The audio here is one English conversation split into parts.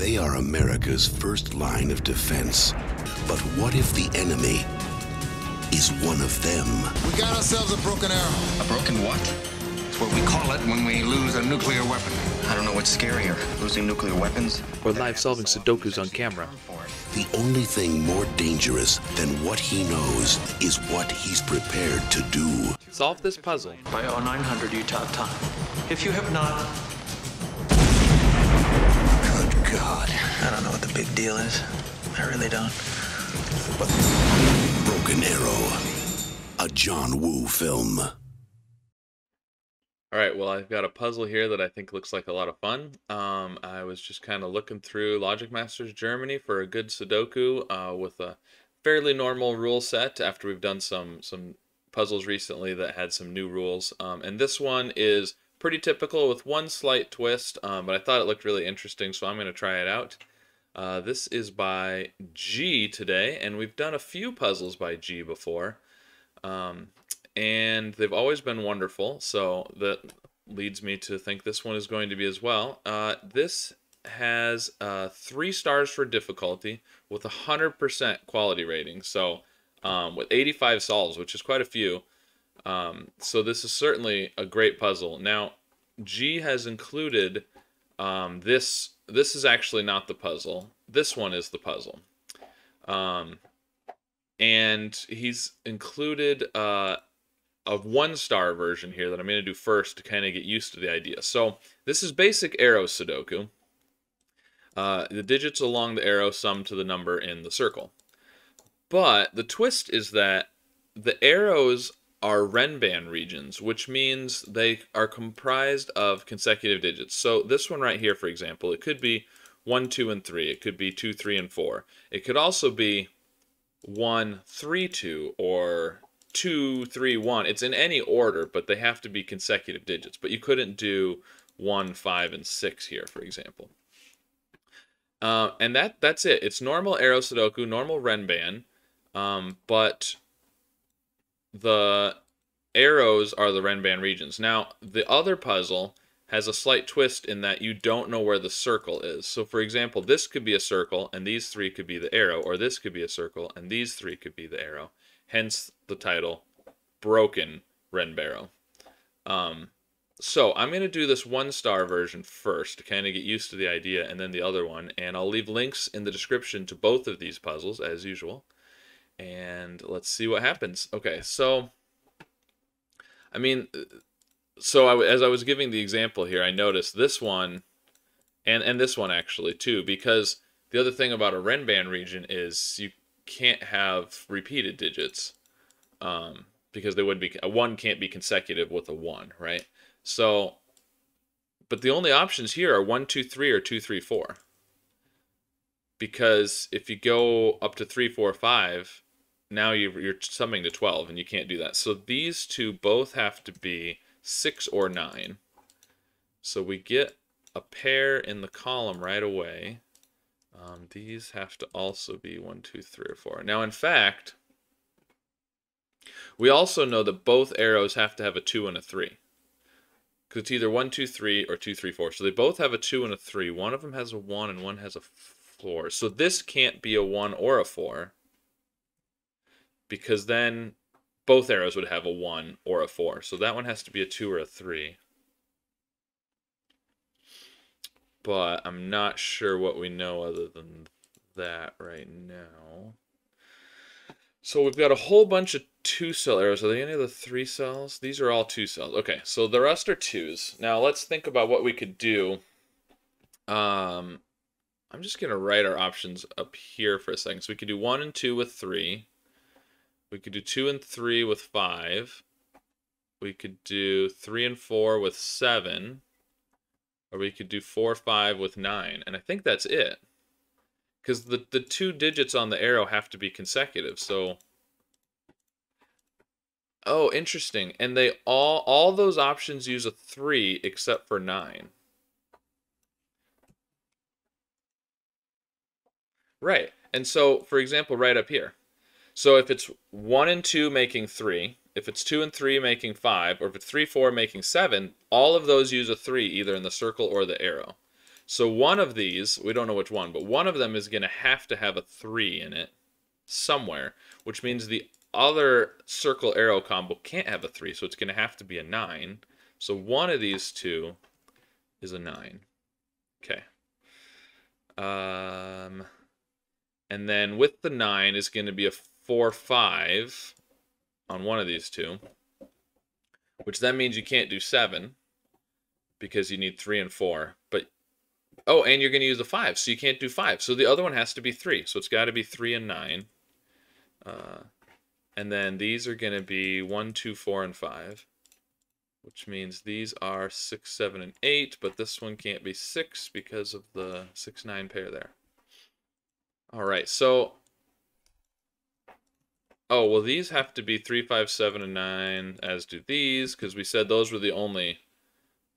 They are America's first line of defense. But what if the enemy is one of them? We got ourselves a broken arrow. A broken what? It's what we call it when we lose a nuclear weapon. I don't know what's scarier, losing nuclear weapons or live solving Sudokus on camera. The only thing more dangerous than what he knows is what he's prepared to do. Solve this puzzle. By 0900 Utah time. If you have not... Good God. I don't know what the big deal is. I really don't. Broken Arrow, a John Woo film. Alright, well, I've got a puzzle here that I think looks like a lot of fun. I was just kind of looking through Logic Masters Germany for a good Sudoku with a fairly normal rule set after we've done some puzzles recently that had some new rules. And this one is pretty typical with one slight twist, but I thought it looked really interesting, so I'm going to try it out. This is by G today, and we've done a few puzzles by G before. And they've always been wonderful, so that leads me to think this one is going to be as well. This has 3 stars for difficulty with 100% quality rating, so with 85 solves, which is quite a few. So this is certainly a great puzzle. Now, G has included this is actually not the puzzle. This one is the puzzle. And he's included a 1-star version here that I'm going to do first to kind of get used to the idea. So this is basic arrow Sudoku. The digits along the arrow sum to the number in the circle. But the twist is that the arrows are Renbarrow regions, which means they are comprised of consecutive digits. So this one right here, for example, it could be 1, 2, and 3. It could be 2, 3, and 4. It could also be 1, 3, 2, or 2, 3, 1. It's in any order, but they have to be consecutive digits. But you couldn't do 1, 5, and 6 here, for example. And that's it. It's normal arrow Sudoku, normal Renbarrow, but the arrows are the Renbarrow regions. Now, the other puzzle has a slight twist in that you don't know where the circle is. So, for example, this could be a circle, and these 3 could be the arrow, or this could be a circle, and these 3 could be the arrow. Hence the title, Broken Renbarrow. So I'm going to do this 1-star version first to kind of get used to the idea, and then the other one. And I'll leave links in the description to both of these puzzles, as usual. And let's see what happens. Okay, so, I mean, as I was giving the example here, I noticed this one, and this one actually, too, because the other thing about a Renbarrow region is you can't have repeated digits because they wouldn't be, a 1 can't be consecutive with a 1, right? So, but the only options here are 1, 2, 3 or 2, 3, 4. Because if you go up to 3, 4, 5, now you're summing to 12, and you can't do that. So these two both have to be 6 or 9. So we get a pair in the column right away. These have to also be 1, 2, 3, or 4. Now, in fact, we also know that both arrows have to have a 2 and a 3. Because it's either 1, 2, 3 or 2, 3, 4. So they both have a 2 and a 3. One of them has a 1 and one has a 4. So this can't be a 1 or a 4. Because then both arrows would have a 1 or a 4. So that one has to be a 2 or a 3. But I'm not sure what we know other than that right now. So we've got a whole bunch of 2-cell arrows. Are they any of the 3 cells? These are all 2 cells. Okay, so the rest are 2s. Now let's think about what we could do. I'm just going to write our options up here for a second. So we could do 1 and 2 with 3. We could do 2 and 3 with 5. We could do 3 and 4 with 7. Or we could do 4, 5 with 9. And I think that's it. Because the 2 digits on the arrow have to be consecutive. So, oh, interesting. And they all those options use a 3 except for 9. Right. And so, for example, right up here. So if it's 1 and 2 making 3, if it's 2 and 3 making 5, or if it's 3, 4 making 7, all of those use a 3 either in the circle or the arrow. So one of these, we don't know which one, but one of them is going to have a 3 in it somewhere, which means the other circle arrow combo can't have a 3, so it's going to have to be a 9. So one of these two is a 9. Okay. And then with the 9 is going to be a 4, 5 on one of these two, which then means you can't do 7 because you need 3 and 4. But oh, and you're going to use a 5, so you can't do 5. So the other one has to be 3. So it's got to be 3 and 9. And then these are going to be 1, 2, 4, and 5, which means these are 6, 7, and 8. But this one can't be 6 because of the 6, 9 pair there. All right, so oh, well, these have to be 3, 5, 7, and 9, as do these, because we said those were the only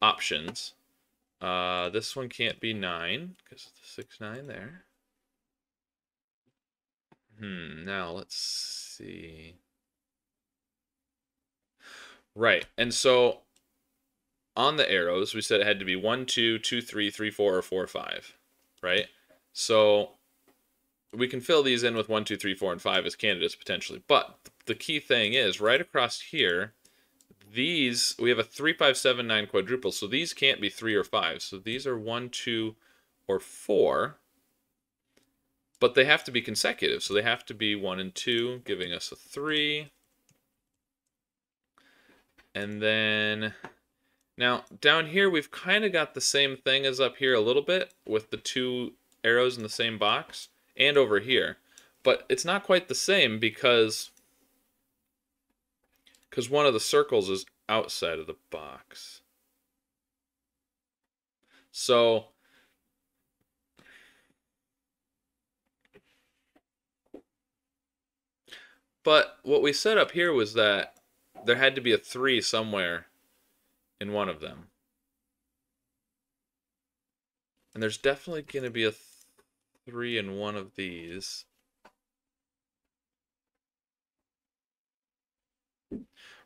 options. This one can't be 9, because it's 6, 9 there. Now let's see. Right, and so on the arrows, we said it had to be 1, 2, 2, 3, 3, 4, or 4, 5, right? So we can fill these in with 1, 2, 3, 4, and 5 as candidates potentially. But the key thing is, right across here, these, we have a 3, 5, 7, 9 quadruple. So these can't be 3 or 5. So these are 1, 2, or 4. But they have to be consecutive. So they have to be 1 and 2, giving us a 3. And then, now down here, we've kind of got the same thing as up here a little bit with the 2 arrows in the same box. And over here, but it's not quite the same because one of the circles is outside of the box. So but what we set up here was that there had to be a 3 somewhere in one of them. And there's definitely going to be a 3 in one of these.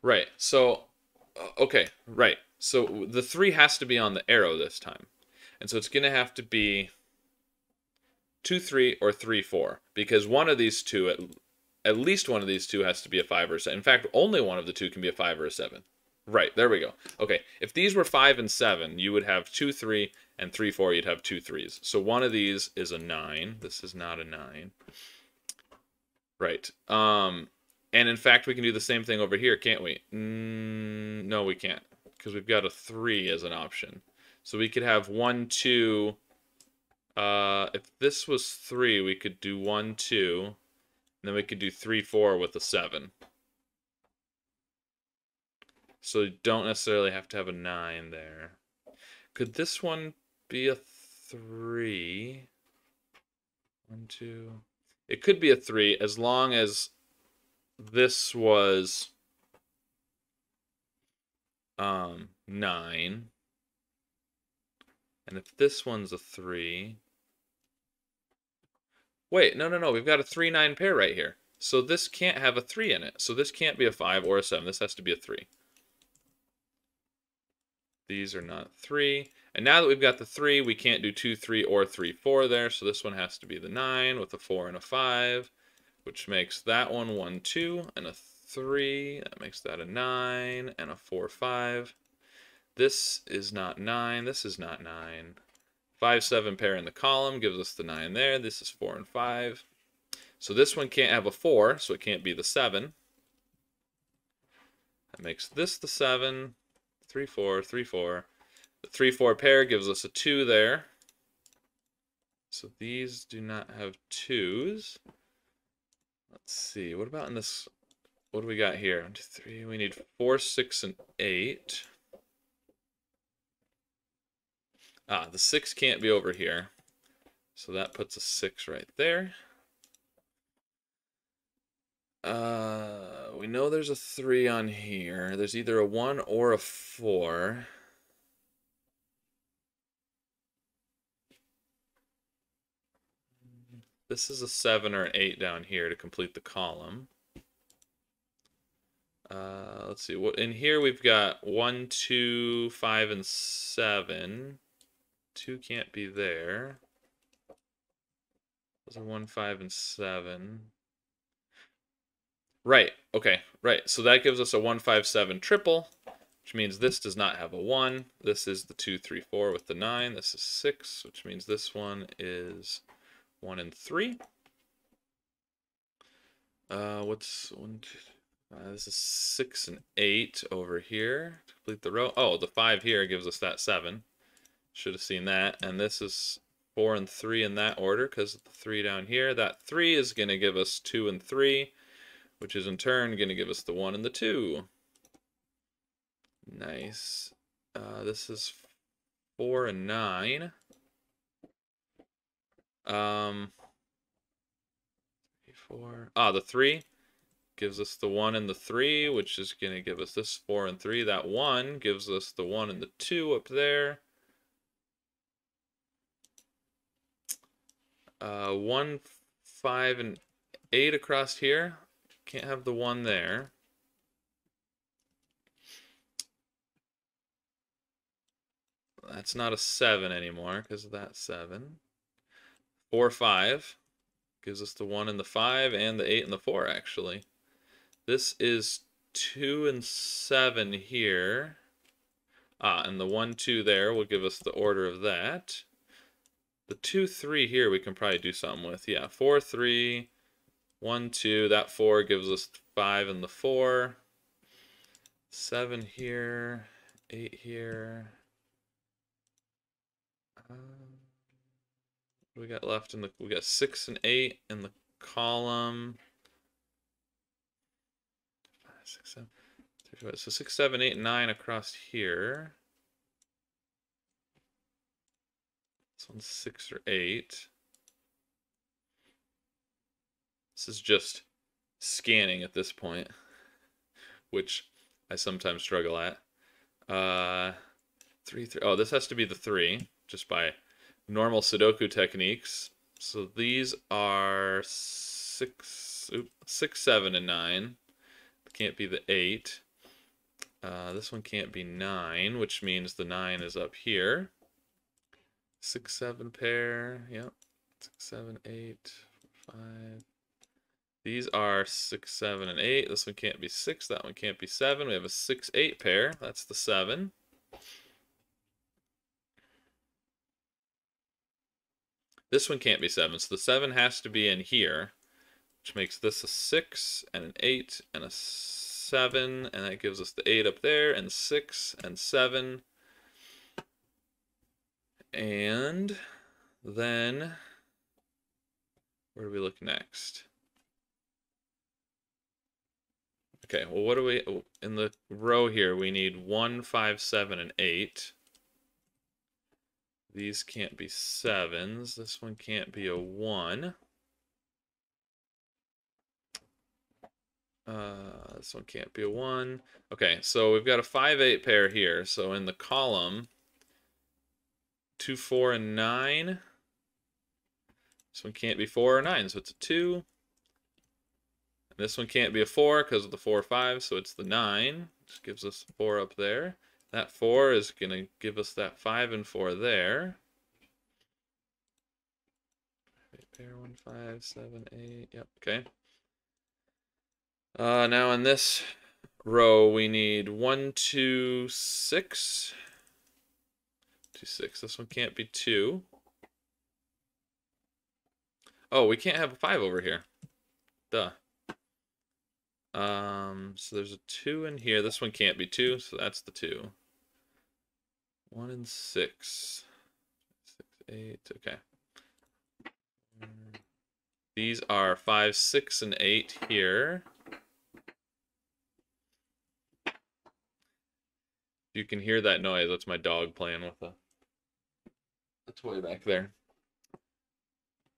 Right, so, okay, right. So the 3 has to be on the arrow this time. And so it's going to have to be 2, 3, or 3, 4. Because one of these two, at least one of these two has to be a 5 or a 7. In fact, only one of the two can be a 5 or a 7. Right, there we go. Okay, if these were 5 and 7, you would have 2, 3, and 3, 4, you'd have 2 3s. So one of these is a 9. This is not a 9. Right. And in fact, we can do the same thing over here, can't we? No, we can't, because we've got a 3 as an option. So we could have 1, 2. If this was 3, we could do 1, 2. And then we could do 3, 4 with a 7. So you don't necessarily have to have a 9 there. Could this one be a 3? 1, 2. It could be a 3 as long as this was 9. And if this one's a 3. Wait, no. We've got a 3, 9 pair right here. So this can't have a 3 in it. So this can't be a 5 or a 7. This has to be a 3. These are not 3. And now that we've got the 3, we can't do 2, 3, or 3, 4 there. So this one has to be the 9 with a 4 and a 5, which makes that one 1, 2, and a 3. That makes that a 9 and a 4, 5. This is not 9. This is not 9. 5, 7 pair in the column gives us the 9 there. This is 4 and 5. So this one can't have a 4, so it can't be the 7. That makes this the 7. 3, 4, 3, 4. The 3, 4 pair gives us a 2 there. So these do not have 2s. Let's see. What about in this? What do we got here? 1, 2, 3. We need 4, 6, and 8. The 6 can't be over here. So that puts a 6 right there. We know there's a 3 on here. There's either a 1 or a 4. This is a 7 or an 8 down here to complete the column. Let's see. What in here we've got 1, 2, 5, and 7. 2 can't be there. Those are 1, 5, and 7. Right, okay, right. So that gives us a 1, 5, 7 triple, which means this does not have a 1. This is the 2, 3, 4 with the 9. This is 6, which means this one is 1 and 3. What's 1, 2, this is 6 and 8 over here to complete the row. Oh, the 5 here gives us that 7. Should have seen that. And this is 4 and 3 in that order because of the 3 down here. That 3 is going to give us 2 and 3, which is in turn going to give us the 1 and the 2. Nice. This is 4 and 9. 4. The 3 gives us the 1 and the 3, which is going to give us this 4 and 3. That 1 gives us the 1 and the 2 up there. 1, 5, and 8 across here. Can't have the 1 there. That's not a 7 anymore because of that 7. 4, 5 gives us the 1 and the 5 and the 8 and the 4 actually. This is 2 and 7 here. And the 1, 2 there will give us the order of that. The 2, 3 here we can probably do something with. Yeah, 4, 3, 1, 2. That 4 gives us 5 and the 4. 7 here, 8 here. What we got left in the? We got 6 and 8 in the column. 5, 6, 7, 3, 4. So 6, 7, 8, 9 across here. This one's 6 or 8. This is just scanning at this point, which I sometimes struggle at. 3, 3. Oh, this has to be the 3, just by normal Sudoku techniques. So these are 6, 7, and 9. Can't be the 8. This one can't be 9, which means the 9 is up here. 6, 7 pair. Yep. 6, 7, 8, 5. These are 6, 7, and 8. This one can't be 6. That one can't be 7. We have a 6, 8 pair. That's the 7. This one can't be 7, so the 7 has to be in here, which makes this a 6 and an 8 and a 7, and that gives us the 8 up there, and 6 and 7. And then, where do we look next? Okay, well, what do we, in the row here, we need 1, 5, 7, and 8. These can't be 7s. This one can't be a 1. This one can't be a 1. Okay, so we've got a 5, 8 pair here. So in the column, 2, 4, and 9. This one can't be 4 or 9, so it's a 2. And this one can't be a 4 because of the 4, 5, so it's the 9. Which gives us 4 up there. That 4 is going to give us that 5 and 4 there. 8 pair, 1, 5, 7, 8. Yep, okay. Now in this row, we need 1, 2, 6. 2, 6. This one can't be 2. Oh, we can't have a 5 over here. Duh. So there's a 2 in here. This one can't be 2, so that's the 2. 1 and 6. 6, 8. Okay. These are 5, 6, and 8 here. You can hear that noise. That's my dog playing with a toy back there.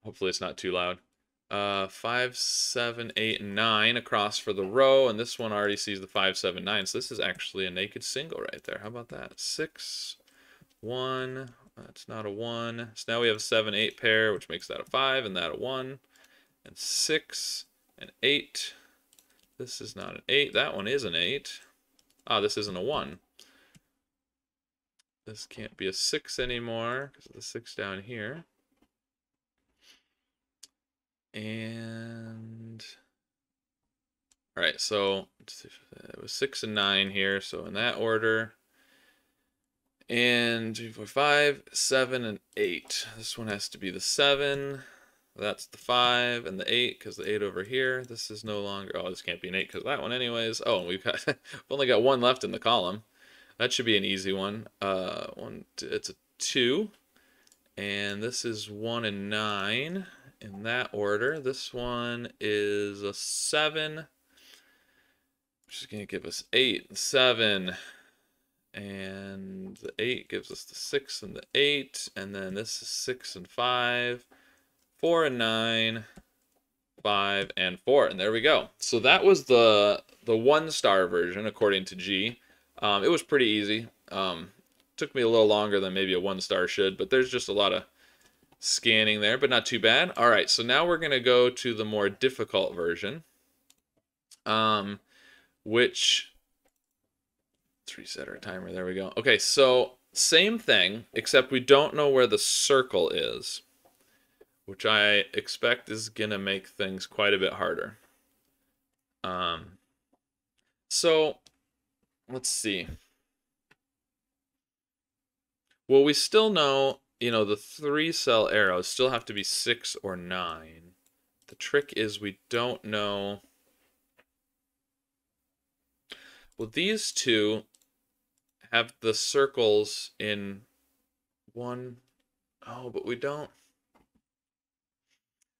Hopefully it's not too loud. 5, 7, 8, and 9 across for the row, and this one already sees the 5, 7, 9. So this is actually a naked single right there. How about that? 6, 1. That's not a 1. So now we have a 7, 8 pair, which makes that a 5, and that a 1. And 6 and 8. This is not an 8. That one is an 8. This isn't a 1. This can't be a 6 anymore because of the 6 down here. And all right, so it was 6 and 9 here, so in that order. And 2, 4, 5, 7, and 8. This one has to be the 7. That's the 5 and the 8 because the 8 over here. This is no longer. Oh, this can't be an 8 because that one, anyways. Oh, we've only got 1 left in the column. That should be an easy one. It's a 2, and this is 1 and 9 in that order. This one is a 7, which is going to give us 8 and 7. And the 8 gives us the 6 and the 8. And then this is 6 and 5. 4 and 9. 5 and 4. And there we go. So that was the 1-star version, according to G. It was pretty easy. Took me a little longer than maybe a 1-star should, but there's just a lot of scanning there, but not too bad. All right, so now we're going to go to the more difficult version, which... Let's reset our timer. There we go. Okay, so same thing, except we don't know where the circle is, which I expect is going to make things quite a bit harder. So let's see. Well, we still know, the 3-cell arrows still have to be 6 or 9. The trick is we don't know. Well, these two have the circles in 1. Oh, but we don't.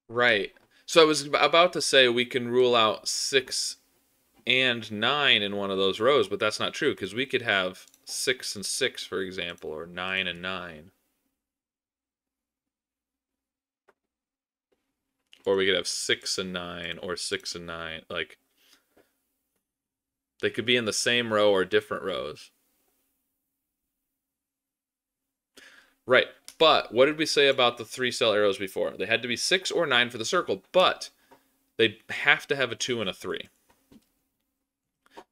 Right. So I was about to say we can rule out 6 and 9 in one of those rows, but that's not true because we could have 6 and 6, for example, or 9 and 9. Or we could have 6 and 9 or 6 and 9. Like, they could be in the same row or different rows. Right, but what did we say about the 3-cell arrows before? They had to be 6 or 9 for the circle, but they have to have a 2 and a 3.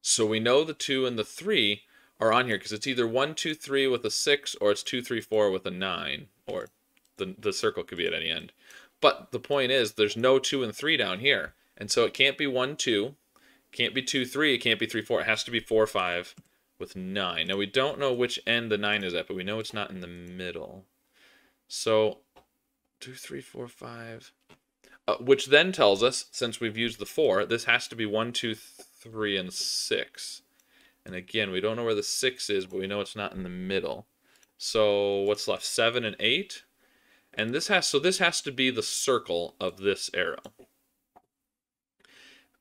So we know the 2 and the 3 are on here because it's either 1, 2, 3 with a 6, or it's 2, 3, 4 with a 9, or the circle could be at any end. But the point is, there's no 2 and 3 down here, and so it can't be 1, 2, can't be 2, 3, it can't be 3, 4. It has to be 4, 5. With 9. Now we don't know which end the 9 is at, but we know it's not in the middle. So 2, 3, 4, 5. Which then tells us, since we've used the 4, this has to be 1, 2, 3, and 6. And again, we don't know where the 6 is, but we know it's not in the middle. So what's left? 7 and 8. And this has to be the circle of this arrow.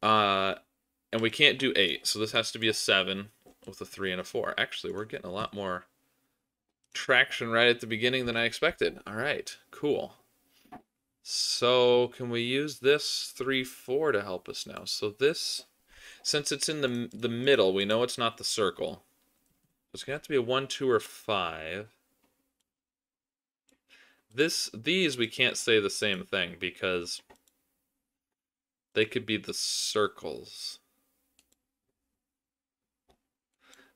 And we can't do 8, so this has to be a 7. With a 3 and a 4. Actually, we're getting a lot more traction right at the beginning than I expected. All right, cool. So can we use this 3, 4 to help us now? So this, since it's in the middle, we know it's not the circle. It's going to have to be a 1, 2, or 5. These we can't say the same thing because they could be the circles.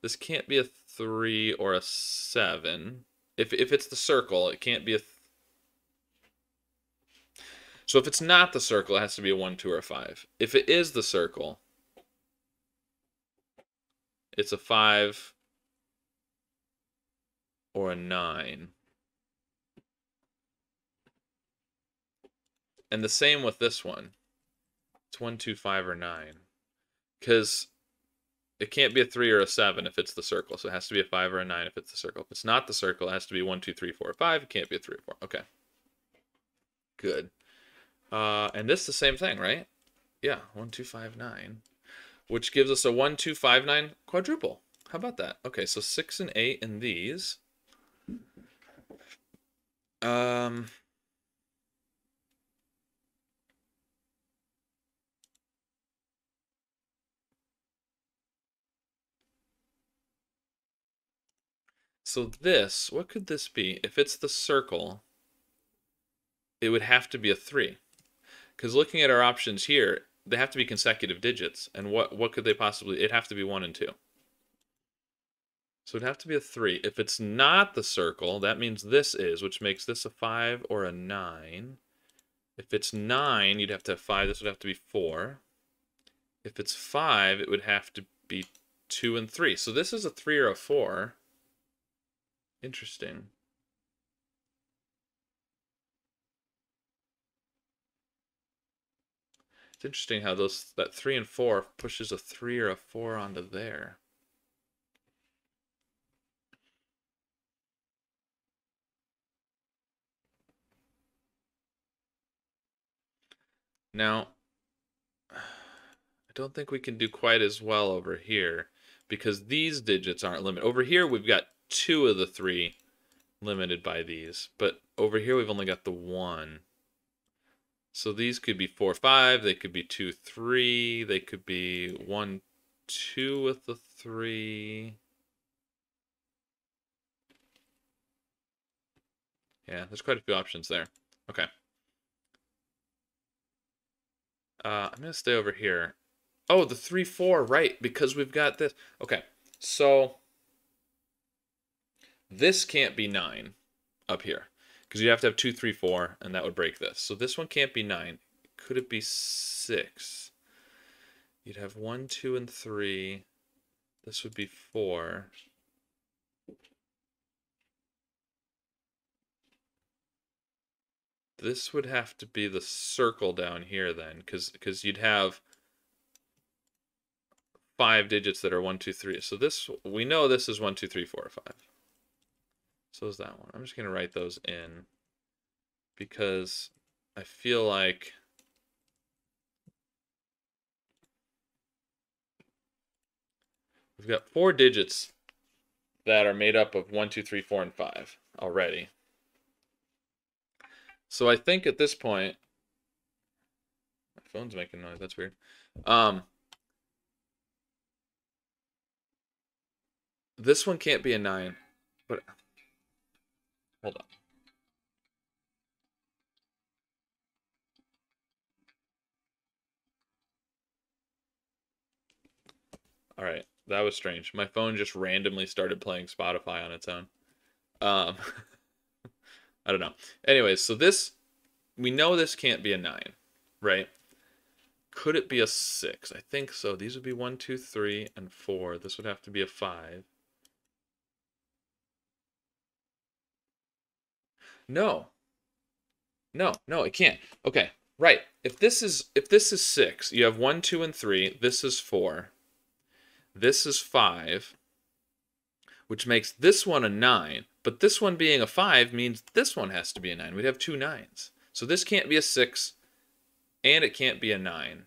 This can't be a 3 or a 7. If it's the circle, it can't be a... So if it's not the circle, it has to be a 1, 2, or a 5. If it is the circle, it's a 5 or a 9. And the same with this one. It's 1, 2, 5, or 9. Because... it can't be a 3 or a 7 if it's the circle. So it has to be a 5 or a 9 if it's the circle. If it's not the circle, it has to be 1, 2, 3, 4, 5. It can't be a 3 or 4. Okay. Good. And this is the same thing, right? Yeah, 1, 2, 5, 9. Which gives us a 1, 2, 5, 9 quadruple. How about that? Okay, so 6 and 8 in these. So this, what could this be? If it's the circle, it would have to be a 3. Because looking at our options here, they have to be consecutive digits. And what could they possibly... it'd have to be 1 and 2. So it'd have to be a 3. If it's not the circle, that means this is, which makes this a 5 or a 9. If it's 9, you'd have to have 5. This would have to be 4. If it's 5, it would have to be 2 and 3. So this is a 3 or a 4. Interesting. It's interesting how that 3 and 4 pushes a 3 or a 4 onto there. Now, I don't think we can do quite as well over here because these digits aren't limited. Over here, we've got 2 of the 3 limited by these, but over here, we've only got the 1. So these could be 4, 5. They could be 2, 3. They could be 1, 2 with the 3. Yeah, there's quite a few options there. Okay. I'm going to stay over here. Oh, the 3, 4, right, because we've got this. Okay, so this can't be 9 up here because you have to have 2, 3, 4, and that would break this. So this one can't be 9. Could it be 6? You'd have 1, 2, and 3. This would be 4. This would have to be the circle down here then, because you'd have 5 digits that are 1, 2, 3. So this, we know this is 1, 2, 3, 4, 5. So is that one. I'm just going to write those in because I feel like we've got 4 digits that are made up of 1, 2, 3, 4, and 5 already. So I think at this point, my phone's making noise. That's weird. This one can't be a 9, but hold on. All right, that was strange. My phone just randomly started playing Spotify on its own. I don't know. Anyways, so this, we know this can't be a 9, right? Could it be a 6? I think so. These would be 1, 2, 3, and 4. This would have to be a 5. No. No, it can't. Okay, right. If this is 6, you have 1, 2, and 3. This is 4. This is 5, which makes this one a 9. But this one being a 5 means this one has to be a 9. We'd have 2 9s. So this can't be a 6, and it can't be a 9.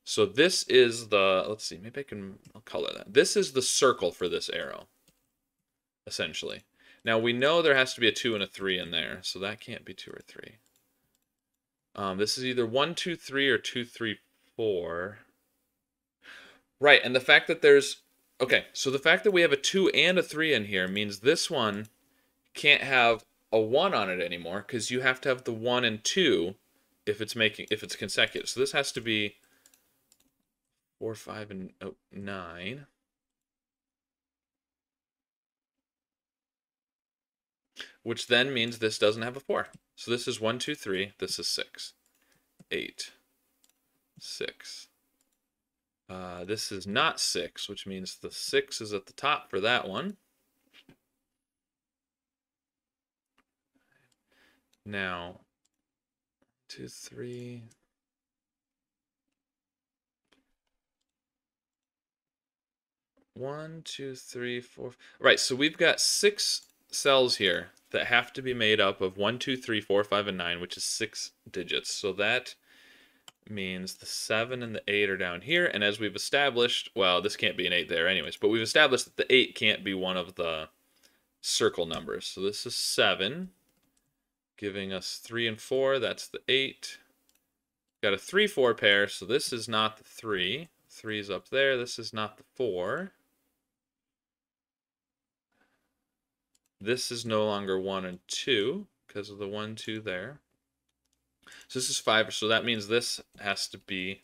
So this is the, let's see, maybe I'll color that. This is the circle for this arrow, essentially. Now we know there has to be a 2 and a 3 in there, so that can't be 2 or 3. This is either 1, 2, 3 or 2, 3, 4. Right, and the fact that there's, okay, so the fact that we have a 2 and a 3 in here means this one can't have a 1 on it anymore because you have to have the 1 and 2 if it's consecutive. So this has to be 4, 5, and 9. Which then means this doesn't have a 4. So this is 1, 2, 3. This is 6. 8. 6. This is not 6, which means the 6 is at the top for that one. Now, 2, 3. One, 2, 3, 4. Right, so we've got 6 cells here that have to be made up of 1, 2, 3, 4, 5, and 9, which is 6 digits. So that means the 7 and the 8 are down here. And as we've established, well, this can't be an 8 there anyways, but we've established that the 8 can't be one of the circle numbers. So this is 7, giving us 3 and 4. That's the 8. Got a 3, 4 pair, so this is not the 3. 3 is up there. This is not the 4. This is no longer 1 and 2 because of the 1, 2 there. So this is 5, so that means this has to be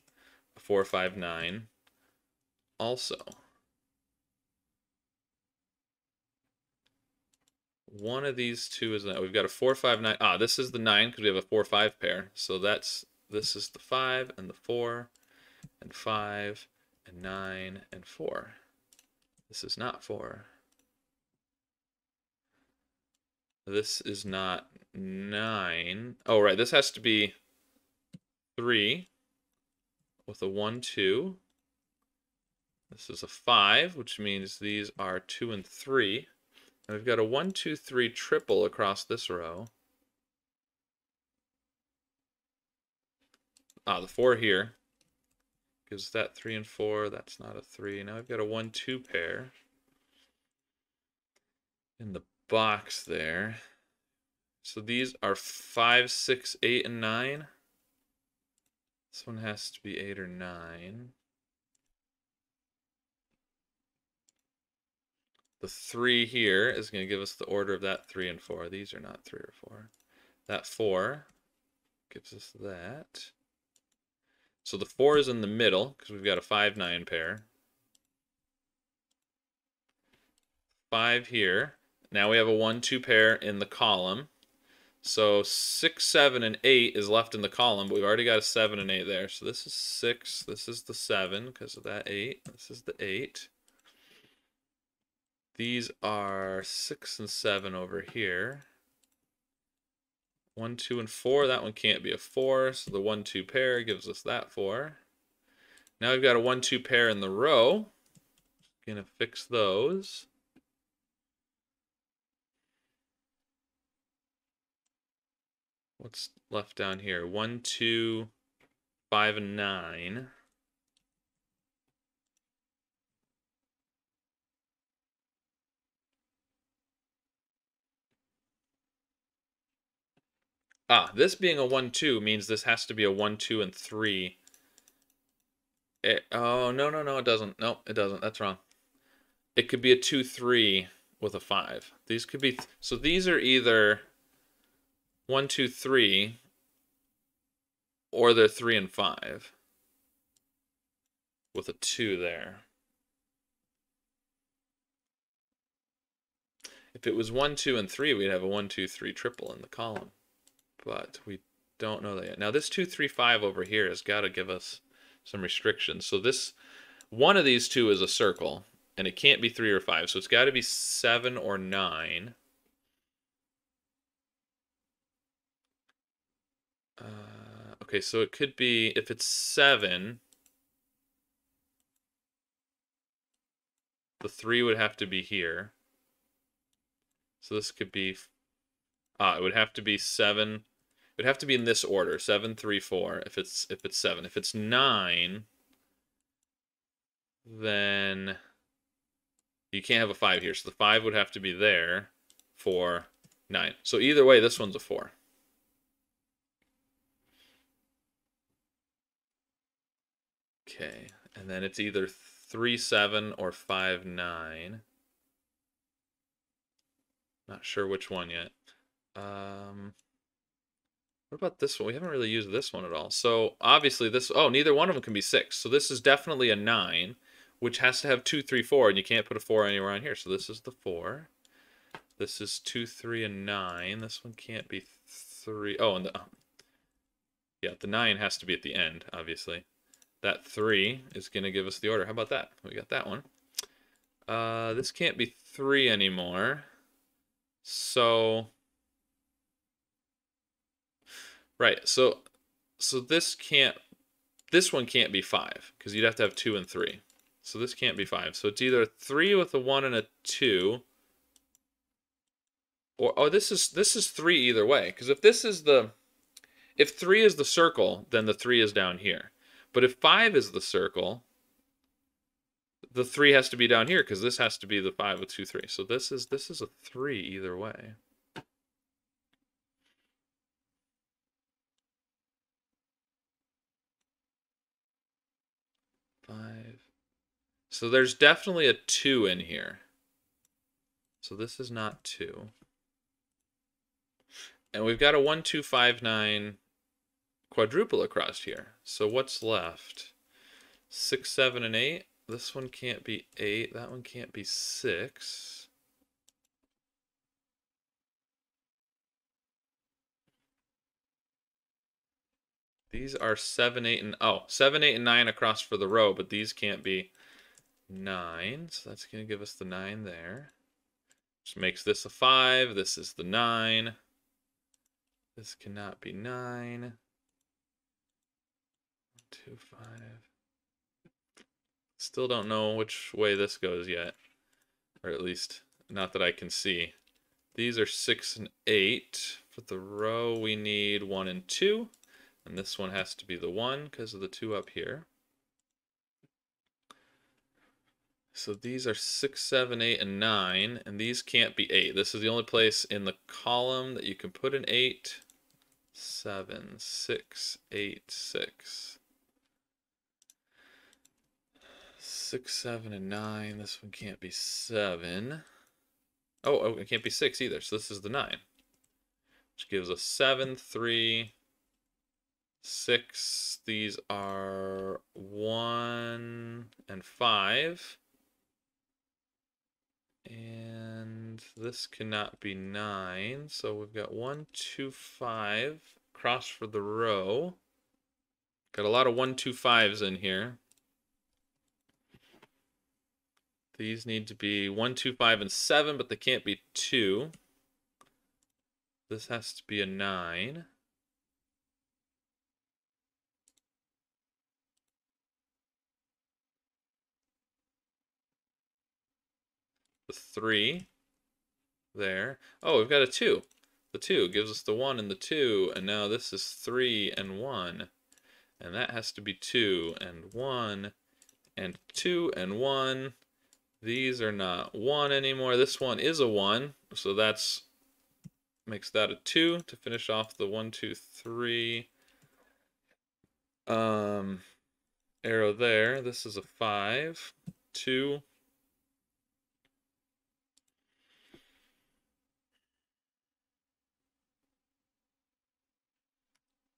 a 4, 5, 9 also. one of these two is that. We've got a 4, 5, 9. Ah, this is the 9 because we have a 4, 5 pair. So this is the 5 and the 4 and 5 and 9 and 4. This is not 4. This is not 9. Oh, right. This has to be 3 with a 1, 2. This is a 5, which means these are 2 and 3. And we've got a 1, 2, 3 triple across this row. Ah, the 4 here gives that 3 and 4. That's not a 3. Now we've got a 1, 2 pair in the box there. So these are 5, 6, 8, and 9. This one has to be 8 or 9. The 3 here is going to give us the order of that 3 and 4. These are not 3 or 4. That 4 gives us that. So the 4 is in the middle because we've got a 5, 9 pair. 5 here. Now we have a 1, 2 pair in the column. So 6, 7, and 8 is left in the column, but we've already got a 7 and 8 there. So this is 6. This is the 7 because of that 8. This is the 8. These are 6 and 7 over here. 1, 2, and 4. That one can't be a 4, so the 1, 2 pair gives us that 4. Now we've got a 1, 2 pair in the row. Gonna fix those. What's left down here? 1, 2, 5, and 9. Ah, this being a 1, 2 means this has to be a 1, 2, and 3. Oh, no, it doesn't. No, it doesn't. That's wrong. It could be a 2, 3 with a 5. These could be... So these are either 1, 2, 3, or they're 3 and 5. With a 2 there. If it was 1, 2, and 3, we'd have a 1, 2, 3 triple in the column. But we don't know that yet. Now this 2, 3, 5 over here has got to give us some restrictions. So this, one of these two is a circle, and it can't be 3 or 5. So it's got to be 7 or 9. Okay, so it could be, if it's 7, the 3 would have to be here. So this could be, it would have to be 7. It would have to be in this order, 7, 3, 4, if it's 7. If it's 9, then you can't have a 5 here. So the 5 would have to be there for 9. So either way, this one's a 4. Okay, and then it's either 3, 7 or 5, 9. Not sure which one yet. What about this one? We haven't really used this one at all. So obviously this, neither one of them can be 6. So this is definitely a 9, which has to have 2, 3, 4, and you can't put a 4 anywhere on here. So this is the 4. This is 2, 3, and 9. This one can't be 3. Oh, and the 9 has to be at the end, obviously. That 3 is going to give us the order. How about that? We got that one. This can't be 3 anymore. So... Right, so this one can't be 5, because you'd have to have 2 and 3. So this can't be 5. So it's either a 3 with a 1 and a 2, or this is 3 either way. Because if 3 is the circle, then the 3 is down here. But if 5 is the circle, the 3 has to be down here, because this has to be the 5 with 2, 3. So this is a 3 either way. 5. So there's definitely a 2 in here. So this is not 2. And we've got a 1, 2, 5, 9 quadruple across here. So what's left? 6, 7, and 8. This one can't be 8. That one can't be 6. These are 7, 8, and... Oh, 7, 8, and 9 across for the row, but these can't be 9. So that's going to give us the 9 there. Which makes this a 5. This is the 9. This cannot be 9. 2, 5. Still don't know which way this goes yet. Or at least, not that I can see. These are 6 and 8. For the row, we need 1 and 2. And this one has to be the 1 because of the 2 up here. So these are 6, 7, 8, and 9. And these can't be 8. This is the only place in the column that you can put an 8. 7, 6, 8, 6. 6, 7, and 9. This one can't be 7. Oh, it can't be 6 either. So this is the 9. Which gives us 7, 3, 6. These are 1 and 5. And this cannot be 9. So we've got 1, 2, 5. Cross for the row. Got a lot of 1, 2, 5s in here. These need to be 1, 2, 5, and 7, but they can't be 2. This has to be a 9. The 3 there. Oh, we've got a 2. The 2 gives us the 1 and the 2, and now this is 3 and 1. And that has to be 2 and 1 and 2 and 1. These are not 1 anymore. This one is a 1, so that's makes that a 2 to finish off the 1, 2, 3 arrow there. This is a 5, 2.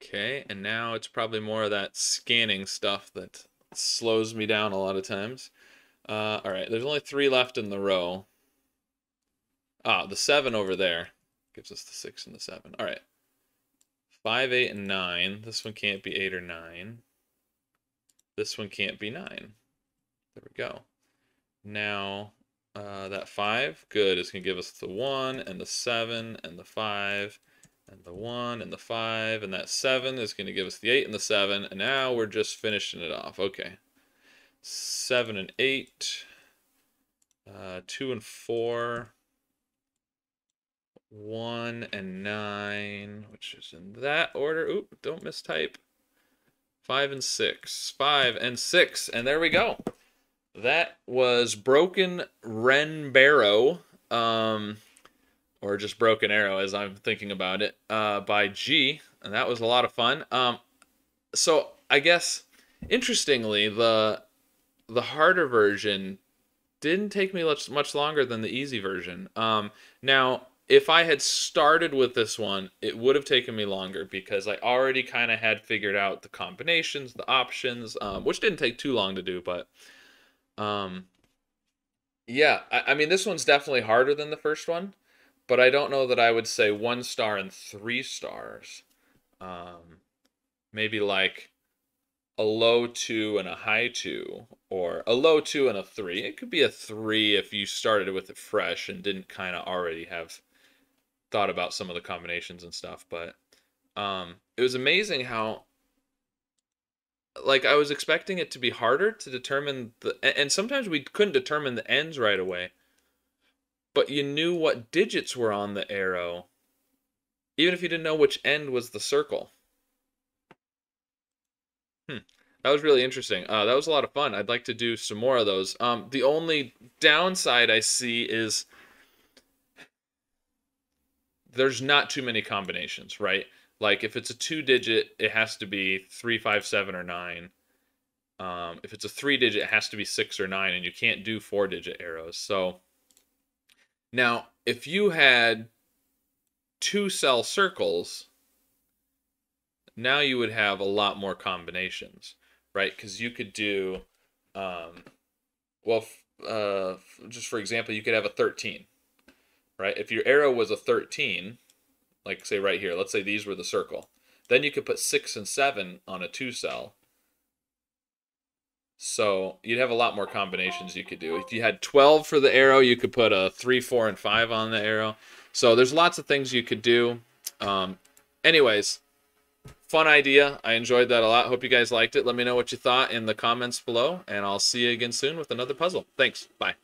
Okay, and now it's probably more of that scanning stuff that slows me down a lot of times. All right, there's only 3 left in the row. Ah, the 7 over there gives us the 6 and the 7. All right. 5, 8, and 9. This one can't be 8 or 9. This one can't be 9. There we go. Now, that 5, good, is going to give us the 1 and the 7 and the 5 and the 1 and the 5. And that 7 is going to give us the 8 and the 7. And now we're just finishing it off. Okay. 7 and 8. 2 and 4. 1 and 9, which is in that order. Oop, don't mistype. 5 and 6. 5 and 6. And there we go. That was Broken Renbarrow, or just Broken Arrow as I'm thinking about it, by G. And that was a lot of fun. So I guess, interestingly, the harder version didn't take me much longer than the easy version. Now, if I had started with this one, it would have taken me longer because I already kind of had figured out the combinations, the options, which didn't take too long to do. But yeah, I mean, this one's definitely harder than the first one, but I don't know that I would say 1 star and 3 stars. Maybe like a low 2 and a high 2, or a low 2 and a 3. It could be a 3 if you started with it fresh and didn't kind of already have thought about some of the combinations and stuff. But it was amazing how, like, I was expecting it to be harder to determine and sometimes we couldn't determine the ends right away, but you knew what digits were on the arrow even if you didn't know which end was the circle. That was really interesting. That was a lot of fun. I'd like to do some more of those. The only downside I see is there's not too many combinations, right? Like if it's a 2-digit, it has to be 3, 5, 7, or 9. If it's a 3-digit, it has to be 6 or 9, and you can't do 4-digit arrows. So now, if you had 2-cell circles, now you would have a lot more combinations, right? Because you could do, just for example, you could have a 13, right? If your arrow was a 13, like say right here, let's say these were the circle. Then you could put 6 and 7 on a 2-cell. So you'd have a lot more combinations you could do. If you had 12 for the arrow, you could put a 3, 4, and 5 on the arrow. So there's lots of things you could do. Anyways, fun idea. I enjoyed that a lot. Hope you guys liked it. Let me know what you thought in the comments below, and I'll see you again soon with another puzzle. Thanks. Bye.